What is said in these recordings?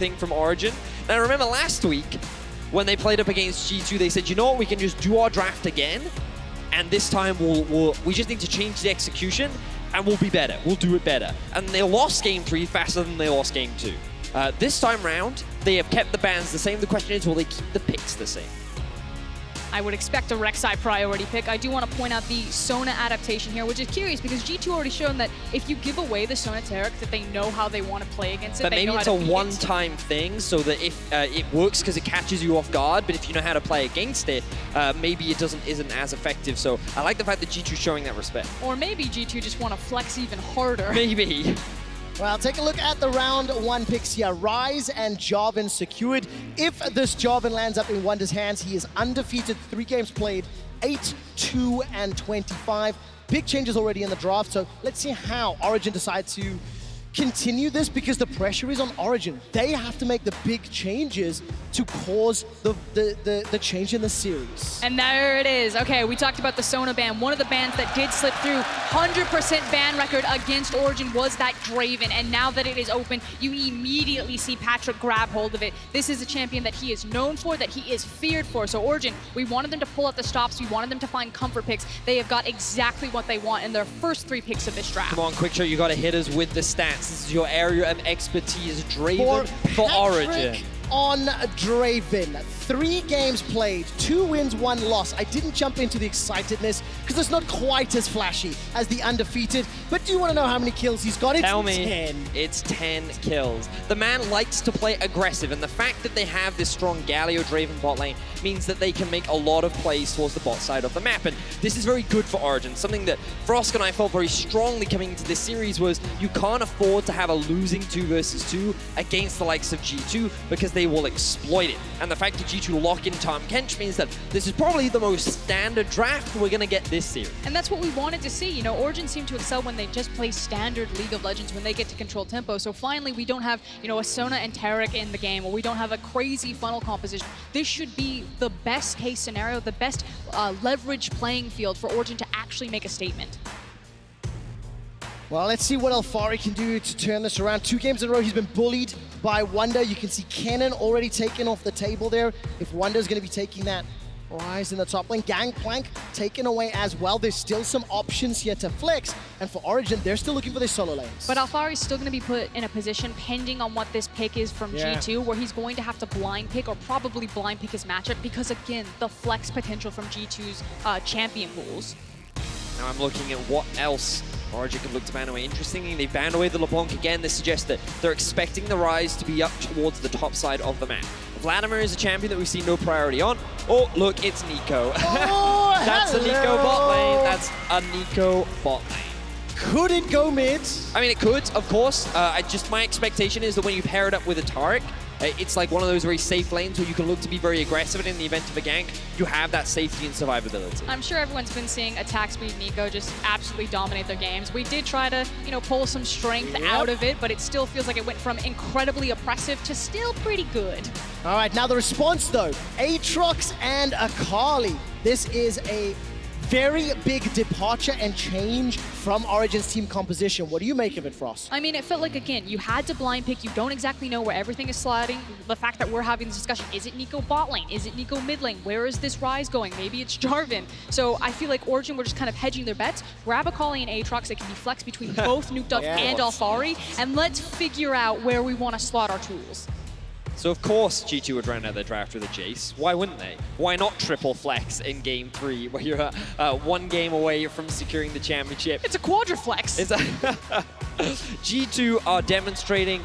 thing from Origen. And I remember last week when they played up against G2, they said, you know what, we can just do our draft again, and this time we just need to change the execution, and we'll be better. We'll do it better. And they lost Game 3 faster than they lost Game 2. This time round, they have kept the bans the same. The question is, will they keep the picks the same? I would expect a Rek'Sai priority pick. I do want to point out the Sona adaptation here, which is curious because G2 already shown that if you give away the Sona Taric, that they know how they want to play against it. But maybe it's a one-time thing, so that if it works because it catches you off guard, but if you know how to play against it, maybe it isn't as effective. So I like the fact that G2 is showing that respect. Or maybe G2 just want to flex even harder. Maybe. Well, take a look at the round 1 picks here. Ryze and Jarvan secured. If this Jarvan lands up in Wunder's hands, he is undefeated, 3 games played, 8-2-25. Big changes already in the draft, so let's see how Origen decide to continue this, because the pressure is on Origen. They have to make the big changes to cause the change in the series. And there it is. Okay, we talked about the Sona ban. One of the bans that did slip through, 100% ban record against Origen was that Draven. And now that it is open, you immediately see Patrik grab hold of it. This is a champion that he is known for, that he is feared for. So Origen, we wanted them to pull out the stops. We wanted them to find comfort picks. They have got exactly what they want in their first 3 picks of this draft. Come on, QuickShot, you got to hit us with the stats. This is your area of expertise. Draven for Origen. On Draven, 3 games played, 2 wins, 1 loss. I didn't jump into the excitedness because it's not quite as flashy as the undefeated. But do you want to know how many kills he's got? It's Tell me. 10. It's 10 kills. The man likes to play aggressive, and the fact that they have this strong Galio Draven bot lane means that they can make a lot of plays towards the bot side of the map. And this is very good for Origen. Something that Frosk and I felt very strongly coming into this series was you can't afford to have a losing 2 versus 2 against the likes of G2, because they will exploit it. And the fact that G2 lock in Tahm Kench means that this is probably the most standard draft we're going to get this series. And that's what we wanted to see. You know, Origen seemed to excel when they just play standard League of Legends, when they get to control tempo. So finally, we don't have, you know, a Sona and Taric in the game, or we don't have a crazy funnel composition. This should be the best case scenario, the best leverage playing field for Origen to actually make a statement. Well, let's see what Alphari can do to turn this around. 2 games in a row, he's been bullied by Wunder. You can see Kennen already taken off the table there. If Wunder's going to be taking that Ryze in the top lane, Gangplank taken away as well. There's still some options here to flex. And for Origen, they're still looking for their solo lanes. But Alphari's still going to be put in a position, pending on what this pick is from G2, where he's going to have to blind pick, or probably blind pick his matchup, because again, the flex potential from G2's champion pools. Now I'm looking at what else Origen can look to ban away. Interestingly, they banned away the LeBlanc again. This suggests that they're expecting the Ryze to be up towards the top side of the map. Vladimir is a champion that we've seen no priority on. Oh, look, it's Neeko. Oh, That's hello. a Neeko bot lane. That's a Neeko bot lane. Could it go mid? I mean, it could, of course. My expectation is that when you pair it up with a Taric, it's like one of those very safe lanes where you can look to be very aggressive, and in the event of a gank, you have that safety and survivability. I'm sure everyone's been seeing attack speed Neeko just absolutely dominate their games. We did try to, you know, pull some strength out of it, but it still feels like it went from incredibly oppressive to still pretty good. All right, now the response though. Aatrox and Akali. This is a very big departure and change from Origen's team composition. What do you make of it, Frost? I mean, it felt like, again, you had to blind pick. You don't exactly know where everything is sliding. The fact that we're having this discussion, is it Neeko bot lane? Is it Neeko mid lane? Where is this Ryze going? Maybe it's Jarvan. So I feel like Origen were just kind of hedging their bets. Grab Akali and Aatrox that can be flexed between both Nukeduck and Alphari, and let's figure out where we want to slot our tools. So of course G2 would round out their draft with a Jayce. Why wouldn't they? Why not triple flex in Game 3, where you're 1 game away from securing the championship? It's a quadriflex. G2 are demonstrating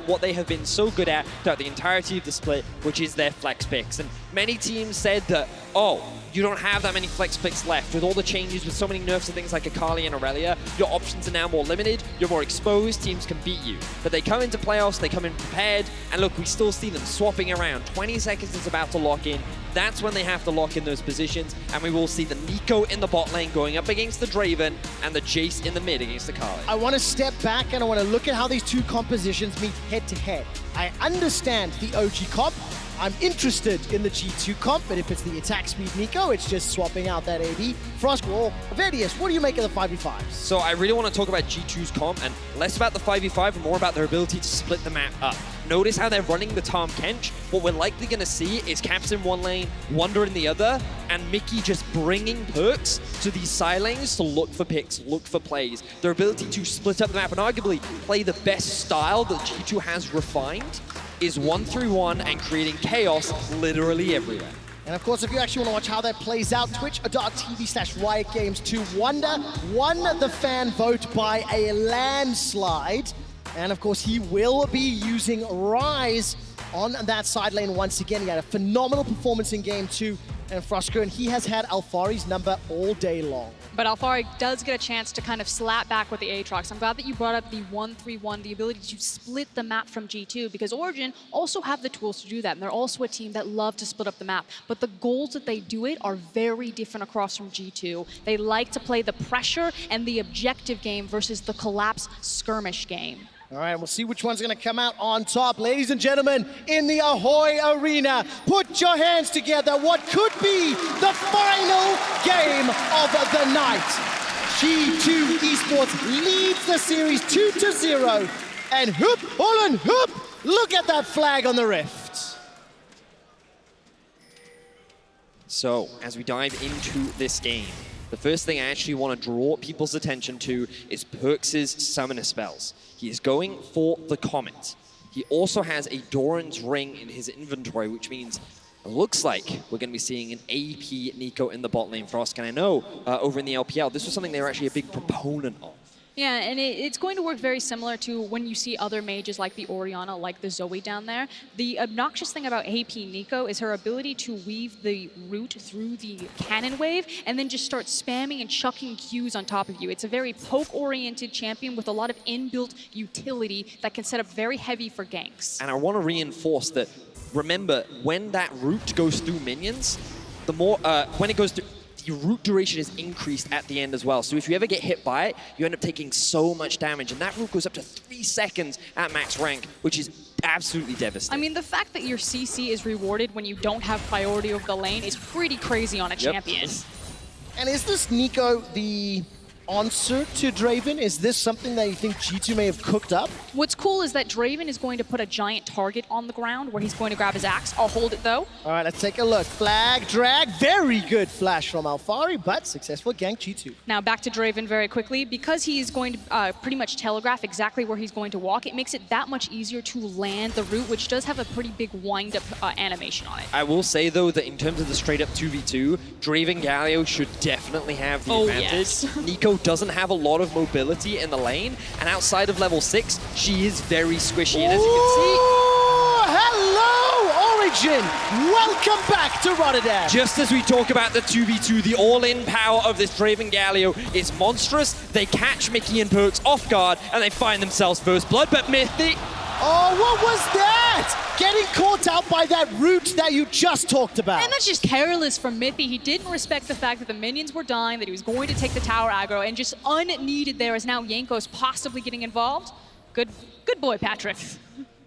what they have been so good at throughout the entirety of the split, which is their flex picks. And many teams said that, oh, you don't have that many flex picks left. With all the changes, with so many nerfs of things like Akali and Aurelia, your options are now more limited, you're more exposed, teams can beat you. But they come into playoffs, they come in prepared, and look, we still see them swapping around. 20 seconds is about to lock in. That's when they have to lock in those positions, and we will see the Neeko in the bot lane going up against the Draven, and the Jayce in the mid against Akali. I want to step back and I want to look at how these 2 compositions meet head to head. I understand the OG comp. I'm interested in the G2 comp, but if it's the attack speed Neeko, it's just swapping out that AD. Froskurinn, Vedius, what do you make of the 5v5s? So I really want to talk about G2's comp, and less about the 5v5 and more about their ability to split the map up. Notice how they're running the Tahm Kench. What we're likely going to see is Caps in one lane, Wunder in the other, and Mithy just bringing perks to these side lanes to look for picks, look for plays. Their ability to split up the map and arguably play the best style that G2 has refined is 1-3-1 and creating chaos literally everywhere. And of course, if you actually want to watch how that plays out, twitch.tv/RiotGames2 Wunder won the fan vote by a landslide. And of course, he will be using Ryze on that side lane once again. He had a phenomenal performance in game 2. And Froskurinn, he has had Alphari's number all day long. But Alphari does get a chance to kind of slap back with the Aatrox. I'm glad that you brought up the 1-3-1, the ability to split the map from G2, because Origen also have the tools to do that. And they're also a team that love to split up the map. But the goals that they do it are very different across from G2. They like to play the pressure and the objective game versus the collapse skirmish game. All right, we'll see which one's going to come out on top. Ladies and gentlemen, in the Ahoy Arena, put your hands together. What could be the final game of the night? G2 eSports leads the series 2-0. And hoop, Holland, hoop! Look at that flag on the rift. So, as we dive into this game, the first thing I actually want to draw people's attention to is PerkZ's summoner spells. He is going for the Comet. He also has a Doran's Ring in his inventory, which means it looks like we're going to be seeing an AP Neeko in the bot lane for us. And I know over in the LPL, this was something they were actually a big proponent of. Yeah, and it's going to work very similar to when you see other mages like the Orianna, like the Zoe down there. The obnoxious thing about AP Neeko is her ability to weave the root through the cannon wave and then just start spamming and chucking Qs on top of you. It's a very poke-oriented champion with a lot of inbuilt utility that can set up very heavy for ganks. And I want to reinforce that, remember, when that root goes through minions, the more, when it goes through, your root duration is increased at the end as well. So if you ever get hit by it, you end up taking so much damage. And that root goes up to 3 seconds at max rank, which is absolutely devastating. I mean, the fact that your CC is rewarded when you don't have priority over the lane is pretty crazy on a champion. And is this Neeko the answer to Draven? Is this something that you think G2 may have cooked up? What's cool is that Draven is going to put a giant target on the ground where he's going to grab his axe. I'll hold it though. All right, let's take a look. Flag, drag, very good flash from Alphari, but successful gank G2. Now back to Draven very quickly. Because he is going to pretty much telegraph exactly where he's going to walk, it makes it that much easier to land the root, which does have a pretty big wind-up animation on it. I will say though that in terms of the straight up 2v2, Draven Galio should definitely have the advantage. Yes. Neeko doesn't have a lot of mobility in the lane, and outside of level 6, she is very squishy. And as you can see, hello, Origen! Welcome back to Rotterdam. just as we talk about the 2v2, the all-in power of this Draven Galio is monstrous. They catch Mithy and PerkZ off guard, and they find themselves first blood, but Mithy... Oh, what was that? Getting caught out by that root that you just talked about. And that's just careless from Mithy. He didn't respect the fact that the minions were dying, that he was going to take the tower aggro, and just unneeded there is now Jankos possibly getting involved. Good boy, Patrik.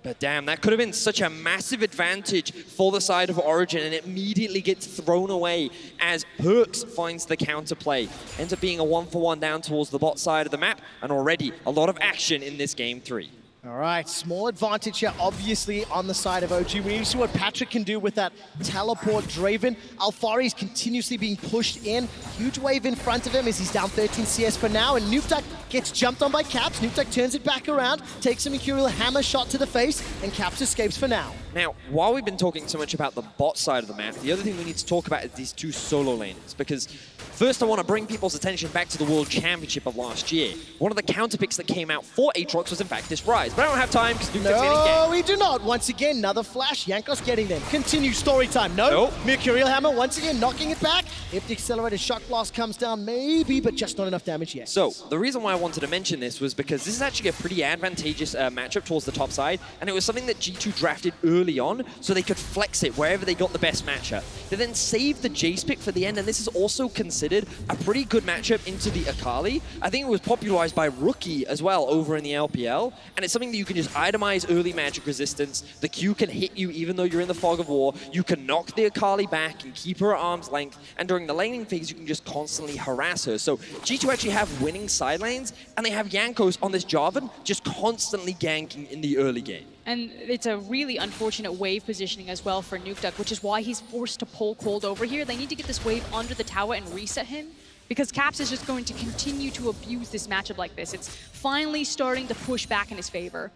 But damn, that could have been such a massive advantage for the side of Origen, and it immediately gets thrown away as PerkZ finds the counterplay. Ends up being a 1-for-1 down towards the bot side of the map, and already a lot of action in this game 3. All right, small advantage here, obviously, on the side of OG. We need to see what Patrik can do with that teleport Draven. Alphari is continuously being pushed in. Huge wave in front of him as he's down 13 CS for now, and Nukeduck gets jumped on by Caps. Nukeduck turns it back around, takes a Mercurial Hammer shot to the face, and Caps escapes for now. Now, while we've been talking so much about the bot side of the map, the other thing we need to talk about is these 2 solo laners, because first I want to bring people's attention back to the World Championship of last year. One of the counter picks that came out for Aatrox was in fact this Ryze, but I don't have time because Nukeduck's getting ganked. No, we do not. Once again, another flash. Jankos getting them. Continue story time. No. Mercurial Hammer once again knocking it back. If the accelerated shock blast comes down, maybe, but just not enough damage yet. So, the reason why I wanted to mention this was because this is actually a pretty advantageous matchup towards the top side, and it was something that G2 drafted early on, so they could flex it wherever they got the best matchup. They then save the Jayce pick for the end, and this is also considered a pretty good matchup into the Akali. I think it was popularized by Rookie as well over in the LPL, and it's something that you can just itemize early magic resistance. The Q can hit you even though you're in the fog of war. You can knock the Akali back and keep her at arm's length, and during the laning phase, you can just constantly harass her. So G2 actually have winning side lanes, and they have Jankos on this Jarvan just constantly ganking in the early game. And it's a really unfortunate wave positioning as well for Nukeduck, which is why he's forced to pull Kold over here. They need to get this wave under the tower and reset him, because Caps is just going to continue to abuse this matchup like this. It's finally starting to push back in his favor.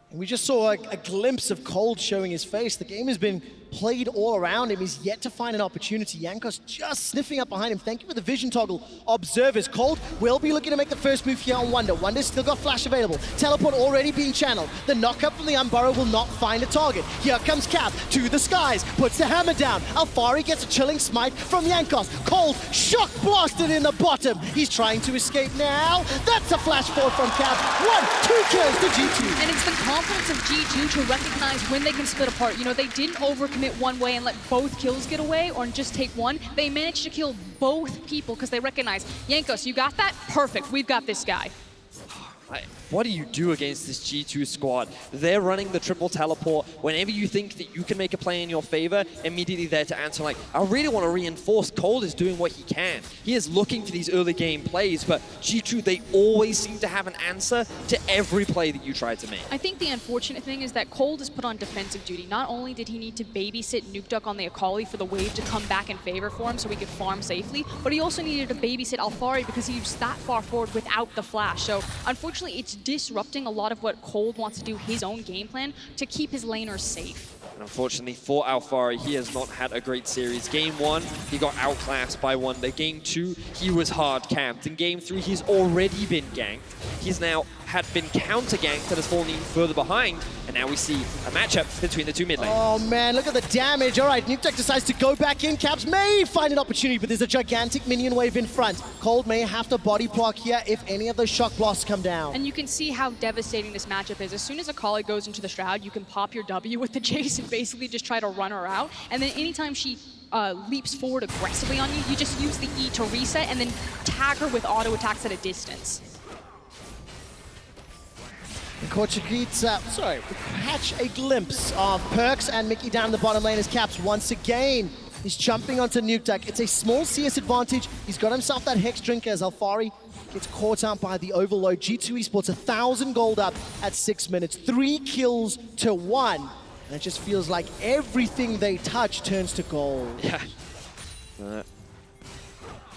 And we just saw a glimpse of Kold showing his face. The game has been played all around him. He's yet to find an opportunity. Jankos just sniffing up behind him. Thank you for the vision toggle. Observers. Kold will be looking to make the first move here on Wunder. Wunder's still got flash available. Teleport already being channeled. The knockup from the Unburrow will not find a target. Here comes Cap to the skies. Puts the hammer down. Alphari gets a chilling smite from Jankos. Kold shock blasted in the bottom. He's trying to escape now. That's a flash forward from Cap. 1-2 kills to G2. And it's the confidence of G2 to recognize when they can split apart. You know, they didn't overcommit one way and let both kills get away or just take one. They managed to kill both people because they recognize, Jankos, you got that? Perfect, we've got this guy. What do you do against this G2 squad? They're running the triple teleport. Whenever you think that you can make a play in your favor, immediately there to answer like, I really want to reinforce. Kold is doing what he can. He is looking for these early game plays, but G2, they always seem to have an answer to every play that you try to make. I think the unfortunate thing is that Kold is put on defensive duty. Not only did he need to babysit Nukeduck on the Akali for the wave to come back in favor for him so he could farm safely, but he also needed to babysit Alphari because he was that far forward without the flash. So unfortunately, it's disrupting a lot of what Kold wants to do, his own game plan, to keep his laners safe. And unfortunately for Alphari, he has not had a great series. Game 1, he got outclassed by Wunder. Game 2, he was hard camped. In Game 3, he's already been ganked. He's now had been counter-ganked and has fallen even further behind. And now we see a matchup between the two mid lanes. Oh man, look at the damage. All right, Nukeduck decides to go back in. Caps may find an opportunity, but there's a gigantic minion wave in front. Kold may have to body block here if any of those shock blasts come down. And you can see how devastating this matchup is. As soon as Akali goes into the Shroud, you can pop your W with the Jayce and basically just try to run her out. And then anytime she leaps forward aggressively on you, you just use the E to reset and then tag her with auto attacks at a distance. Catch a glimpse of PerkZ and Mithy down the bottom lane as Caps once again. He's jumping onto Nukeduck. It's a small CS advantage. He's got himself that Hex Drink as Alphari gets caught out by the overload. G2 eSports 1,000 gold up at 6 minutes. 3 kills to 1. And it just feels like everything they touch turns to gold. Yeah.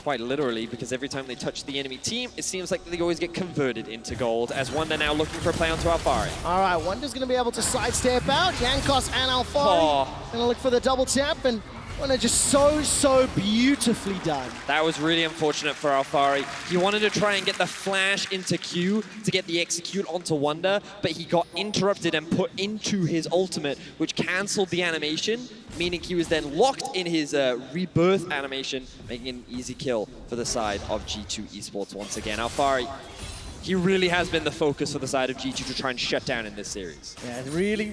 Quite literally, because every time they touch the enemy team, it seems like they always get converted into gold, as Wunder now looking for a play onto Alphari. All right, Wunder's going to be able to sidestep out. Jankos and Alphari going to look for the double tap, and Wunder just so beautifully done. That was really unfortunate for Alphari. He wanted to try and get the flash into Q to get the execute onto Wunder, but he got interrupted and put into his ultimate, which cancelled the animation, meaning he was then locked in his rebirth animation, making an easy kill for the side of G2 eSports once again. Alphari, he really has been the focus for the side of G2 to try and shut down in this series. Yeah, really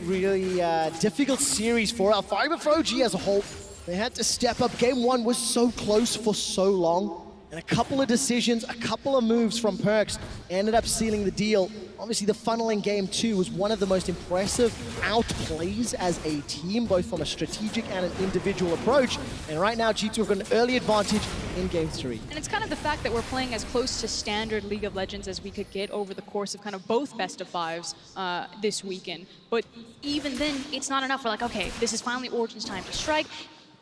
difficult series for Alphari, but for OG as a whole. They had to step up. Game 1 was so close for so long. And a couple of decisions, a couple of moves from PerkZ ended up sealing the deal. Obviously, the funnel in Game 2 was one of the most impressive outplays as a team, both from a strategic and an individual approach. And right now, G2 have got an early advantage in Game 3. And it's kind of the fact that we're playing as close to standard League of Legends as we could get over the course of kind of both best of fives this weekend. But even then, it's not enough. We're like, okay, this is finally Origen's time to strike.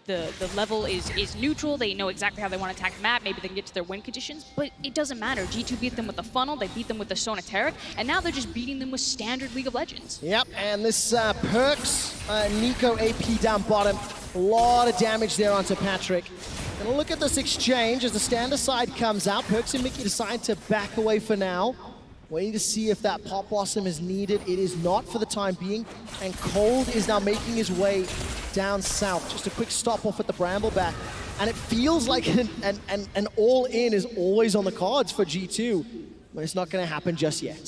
The level is neutral. They know exactly how they want to attack the map. Maybe they can get to their win conditions, but it doesn't matter. G2 beat them with the funnel. They beat them with the Sonateric, and now they're just beating them with standard League of Legends. Yep, and this PerkZ Neeko AP down bottom. A lot of damage there onto Patrik. And look at this exchange as the standard side comes out. PerkZ and Mithy decide to back away for now. Waiting to see if that Pop Blossom is needed. It is not for the time being. And Kold is now making his way down south. Just a quick stop off at the Brambleback. And it feels like an all-in is always on the cards for G2. But it's not going to happen just yet.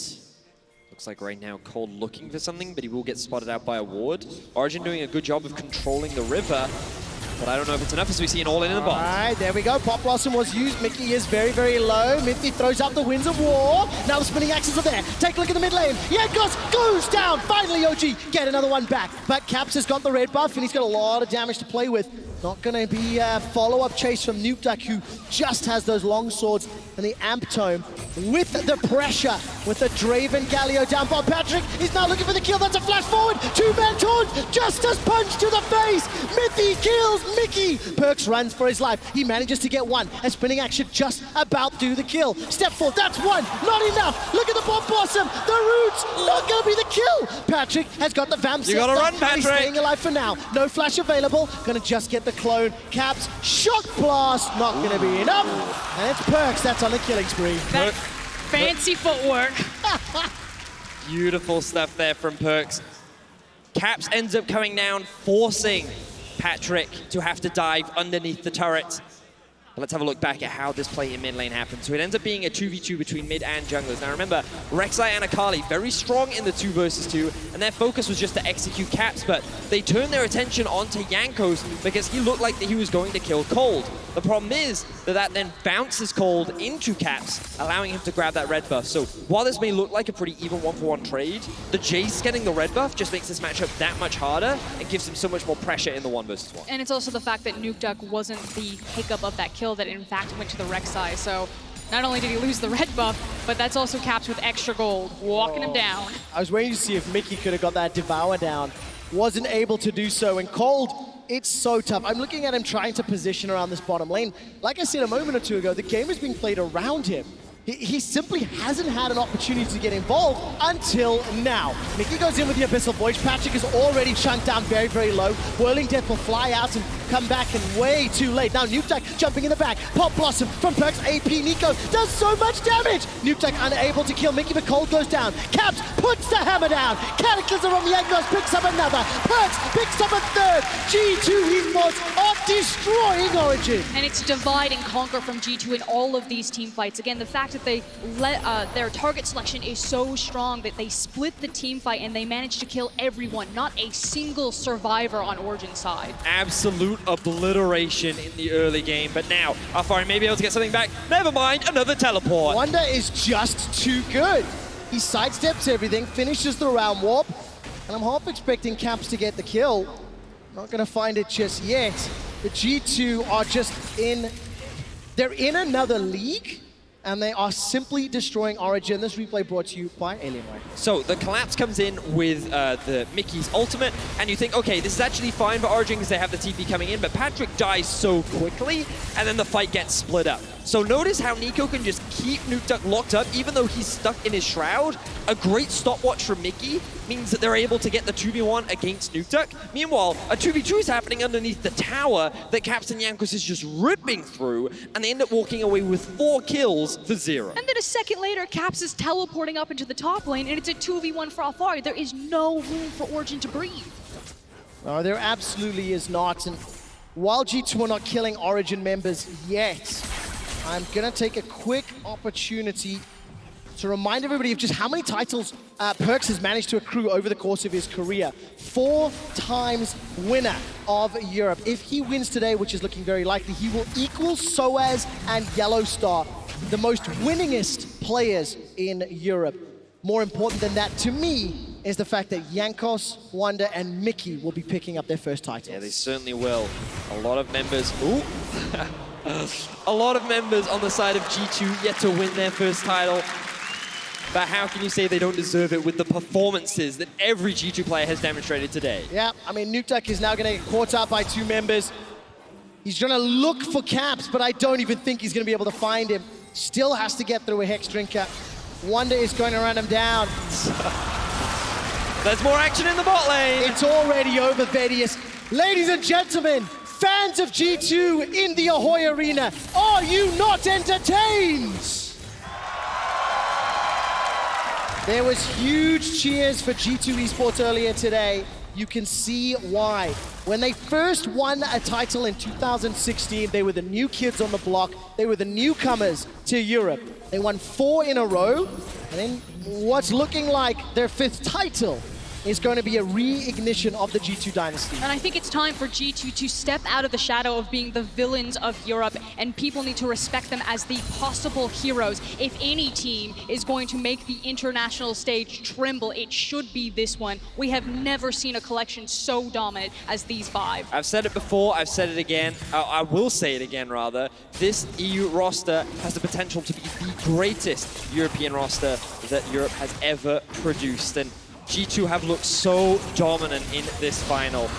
Looks like right now Kold looking for something, but he will get spotted out by a ward. Origen doing a good job of controlling the river. But I don't know if it's enough as we see an all-in in the bot. All right, there we go. Pop Blossom was used. Mithy is very, very low. Mithy throws up the Winds of War. Now the spinning axes are there. Take a look at the mid lane. Jankos goes down. Finally, OG get another one back. But Caps has got the red buff, and he's got a lot of damage to play with. Not going to be a follow-up chase from Nukeduck, who just has those long swords and the Amp Tome. With the pressure, with the Draven Galio down by Patrik, he's now looking for the kill. That's a flash forward. Two-man taunt, Justice punch to the face. Mithy kills Mickey. PerkZ runs for his life. He manages to get one. A spinning action just about do the kill. Step forward, that's one. Not enough. Look at the Pop Blossom. The roots, not going to be the kill. Patrik has got the Vamp. You got to run, Patrik. He's staying alive for now. No flash available. Going to just get the clone. Caps, shock blast, not going to be enough. And it's PerkZ that's on the killing spree. That fancy footwork. Beautiful stuff there from PerkZ. Caps ends up coming down, forcing Patrik to have to dive underneath the turret. But let's have a look back at how this play in mid lane happened. So it ends up being a 2v2 between mid and junglers. Now remember, Rek'Sai and Akali, very strong in the 2 versus 2, and their focus was just to execute Caps, but they turned their attention onto Jankos because he looked like that he was going to kill Kold. The problem is that then bounces Kold into Caps, allowing him to grab that red buff. So while this may look like a pretty even 1-for-1 trade, the Jayce getting the red buff just makes this matchup that much harder and gives him so much more pressure in the 1 versus 1. And it's also the fact that Nukeduck wasn't the hiccup of that kill that in fact went to the Rek'Sai. So not only did he lose the red buff, but that's also Caps with extra gold, walking him down. I was waiting to see if Mickey could have got that Devour down. Wasn't able to do so, and Kold, it's so tough. I'm looking at him trying to position around this bottom lane. Like I said a moment or two ago, the game is being played around him. He simply hasn't had an opportunity to get involved until now. Mickey goes in with the Abyssal Voice. Patrik is already chunked down very, very low. Whirling Death will fly out and come back, and way too late. Now Nukeduck jumping in the back. Pop Blossom from PerkZ. AP Neeko does so much damage. Nukeduck unable to kill Mickey, but Kold goes down. Caps puts the hammer down. Cataclysm from Jankos picks up another. PerkZ picks up a third. G2 eSports are destroying Origen. And it's divide and conquer from G2 in all of these team fights. Again, the fact that they their target selection is so strong that they split the team fight and they managed to kill everyone, not a single survivor on Origen's side. Absolute obliteration in the early game, but now Alphari may be able to get something back. Never mind, another teleport. Wunder is just too good. He sidesteps everything, finishes the round warp, and I'm half expecting Caps to get the kill. Not gonna find it just yet. The G2 are just they're in another league, and they are simply destroying Origen. This replay brought to you by Alienware. So the collapse comes in with the Mickey's ultimate, and you think, okay, this is actually fine for Origen because they have the TP coming in, but Patrik dies so quickly, and then the fight gets split up. So notice how Neeko can just keep Nukeduck locked up, even though he's stuck in his shroud. A great stopwatch from Mickey means that they're able to get the 2v1 against Nukeduck. Meanwhile, a 2v2 is happening underneath the tower that Captain Jankos is just ripping through, and they end up walking away with 4 kills for 0. And then a second later, Caps is teleporting up into the top lane, and it's a 2v1 for Alphari. There is no room for Origen to breathe. No, there absolutely is not. And while G2 are not killing Origen members yet, I'm gonna take a quick opportunity to remind everybody of just how many titles PerkZ has managed to accrue over the course of his career. 4 times winner of Europe. If he wins today, which is looking very likely, he will equal Soaz and Yellowstar, the most winningest players in Europe. More important than that, to me, is the fact that Jankos, Wunder, and Mickey will be picking up their first titles. Yeah, they certainly will. A lot of members... Ooh! A lot of members on the side of G2 yet to win their first title. But how can you say they don't deserve it with the performances that every G2 player has demonstrated today? Yeah, I mean, Nukeduck is now going to get caught up by 2 members. He's trying to look for Caps, but I don't even think he's going to be able to find him. Still has to get through a Hex Drinker. Wunder is going to run him down. There's more action in the bot lane. It's already over, Vedius. Ladies and gentlemen, fans of G2 in the Ahoy Arena, are you not entertained? There was huge cheers for G2 eSports earlier today. You can see why. When they first won a title in 2016, they were the new kids on the block. They were the newcomers to Europe. They won 4 in a row, and then what's looking like their 5th title. is going to be a re-ignition of the G2 dynasty. And I think it's time for G2 to step out of the shadow of being the villains of Europe, and people need to respect them as the possible heroes. If any team is going to make the international stage tremble, it should be this one. We have never seen a collection so dominant as these 5. I've said it before, I've said it again, I will say it again rather. This EU roster has the potential to be the greatest European roster that Europe has ever produced. And G2 have looked so dominant in this final.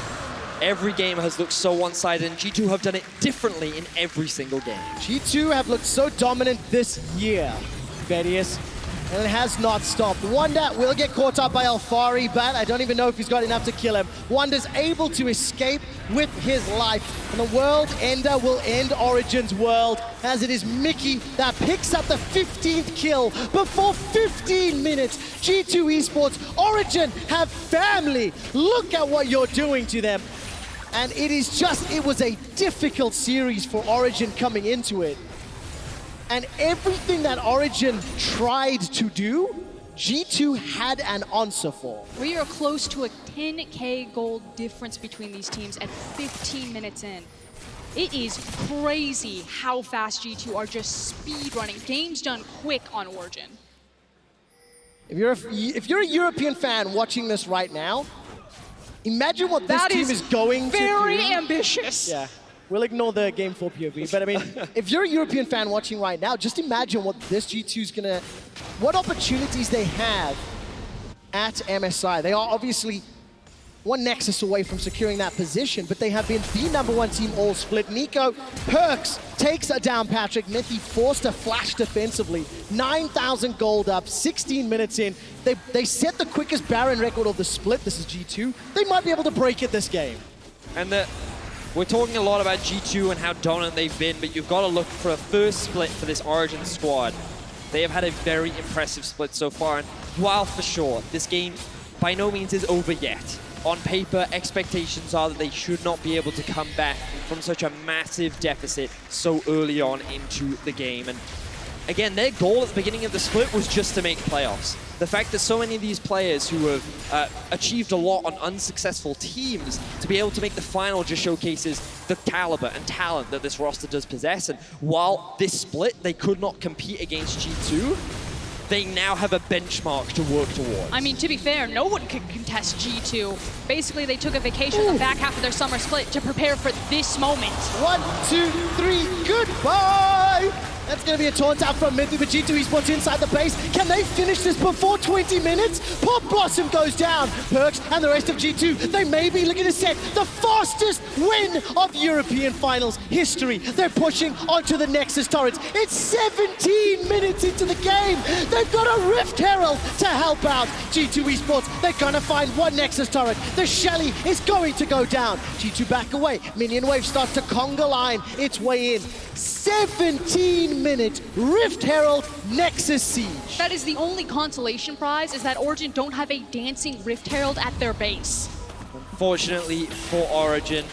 Every game has looked so one-sided, and G2 have done it differently in every single game. G2 have looked so dominant this year, Vedius, and it has not stopped. Wunder will get caught up by Alphari, but I don't even know if he's got enough to kill him. Wunder's able to escape with his life, and the World Ender will end Origen's world, as it is Mithy that picks up the 15th kill before 15 minutes. G2 eSports, Origen have family. Look at what you're doing to them. And it was a difficult series for Origen coming into it. And everything that Origen tried to do, G2 had an answer for. We are close to a 10K gold difference between these teams at 15 minutes in. It is crazy how fast G2 are just speed running. Games done quick on Origen. If you're a European fan watching this right now, imagine what this team is going to do. Very ambitious. Yeah. We'll ignore the Game 4 POV, but I mean, if you're a European fan watching right now, just imagine what this G2 is gonna, what opportunities they have at MSI. They are obviously one Nexus away from securing that position, but they have been the #1 team all split. Neeko, PerkZ takes down Patrik. Mithy forced to flash defensively. 9,000 gold up, 16 minutes in. They set the quickest Baron record of the split. This is G2. They might be able to break it this game. And we're talking a lot about G2 and how dominant they've been, but you've got to look for a first split for this Origen squad. They have had a very impressive split so far, and while for sure, this game by no means is over yet. On paper, expectations are that they should not be able to come back from such a massive deficit so early on into the game. And again, their goal at the beginning of the split was just to make playoffs. The fact that so many of these players who have achieved a lot on unsuccessful teams to be able to make the final just showcases the caliber and talent that this roster does possess. And while this split, they could not compete against G2, they now have a benchmark to work towards. I mean, to be fair, no one could contest G2. Basically, they took a vacation in the back half of their summer split to prepare for this moment. 1, 2, 3, goodbye! That's going to be a taunt out from Mithy, but G2 eSports inside the base. Can they finish this before 20 minutes? Pop Blossom goes down. PerkZ and the rest of G2, they may be looking to set the fastest win of European Finals history. They're pushing onto the Nexus turrets. It's 17 minutes into the game. They've got a Rift Herald to help out. G2 eSports, they're going to find one Nexus turret. The Shelly is going to go down. G2 back away. Minion Wave starts to conga line its way in. 17-minute Rift Herald Nexus Siege. That is the only consolation prize, is that Origen don't have a dancing Rift Herald at their base. Unfortunately for Origen,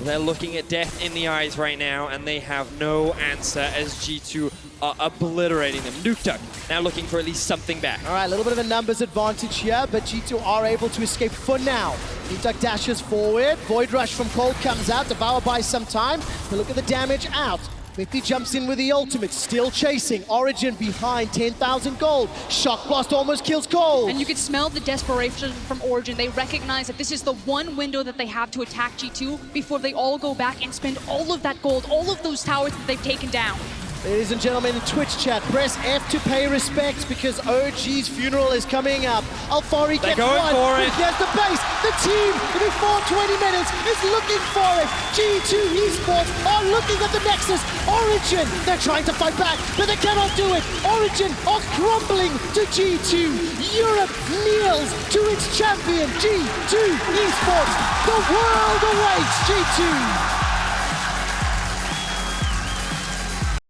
they're looking at death in the eyes right now, and they have no answer as G2 are obliterating them. Nukeduck now looking for at least something back. All right, a little bit of a numbers advantage here, but G2 are able to escape for now. Nukeduck dashes forward. Void Rush from Kold comes out. Devour buys some time. But look at the damage out. Mithy jumps in with the ultimate, still chasing. Origen behind, 10,000 gold. Shock Blast almost kills Kold. And you can smell the desperation from Origen. They recognize that this is the one window that they have to attack G2 before they all go back and spend all of that gold, all of those towers that they've taken down. Ladies and gentlemen in Twitch chat, press F to pay respects because OG's funeral is coming up. Alphari gets one. For it. Here's the base. The team, before 20 minutes, is looking for it. G2 eSports are looking at the Nexus. Origen, they're trying to fight back, but they cannot do it. Origen are crumbling to G2. Europe kneels to its champion, G2 eSports. The world awaits G2.